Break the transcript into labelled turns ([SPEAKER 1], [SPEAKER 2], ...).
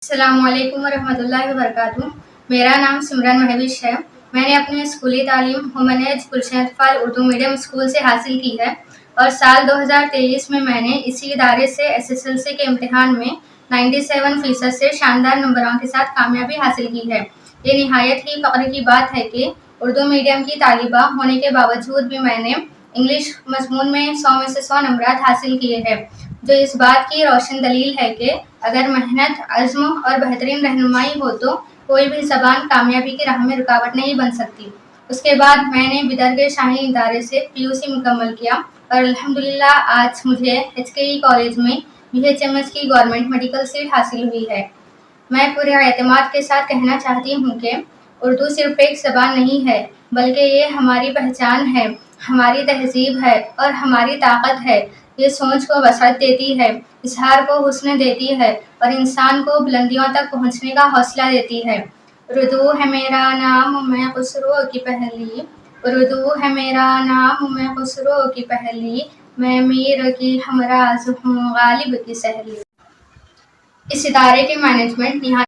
[SPEAKER 1] السلام علیکم ورحمۃ اللہ وبرکاتہ۔ میرا نام سمرن مہوش ہے۔ میں نے اپنی اسکولی تعلیم ہومنیج گلشن اطفال اردو میڈیم اسکول سے حاصل کی ہے اور سال 2023 میں نے اسی ادارے سے SSLC کے امتحان میں 97% سے شاندار نمبروں کے ساتھ کامیابی حاصل کی ہے۔ یہ نہایت ہی فخر کی بات ہے کہ اردو میڈیم کی طالبہ ہونے کے باوجود بھی میں نے انگلش مضمون میں 100 میں سے 100 نمبرات حاصل کیے ہیں، جو اس بات کی روشن دلیل ہے کہ اگر محنت، عزم اور بہترین رہنمائی ہو تو کوئی بھی زبان کامیابی کی راہ میں رکاوٹ نہیں بن سکتی۔ اس کے بعد میں نے بدر کے شاہین ادارے سے PUC مکمل کیا اور الحمدللہ آج مجھے HKE کالج میں BHMS کی گورنمنٹ میڈیکل سیٹ حاصل ہوئی ہے۔ میں پورے اعتماد کے ساتھ کہنا چاہتی ہوں کہ اردو صرف ایک زبان نہیں ہے، بلکہ یہ ہماری پہچان ہے، ہماری تہذیب ہے اور ہماری طاقت ہے۔ یہ سوچ کو وسعت دیتی ہے، اظہار کو حسن دیتی ہے اور انسان کو بلندیوں تک پہنچنے کا حوصلہ دیتی ہے۔ اردو ہے میرا نام میں خسرو کی پہلی، اردو ہے میرا نام میں خسرو کی پہلی، میں میر کی ہمراز ہوں غالب کی سہیلی۔ اس ادارے کے مینجمنٹ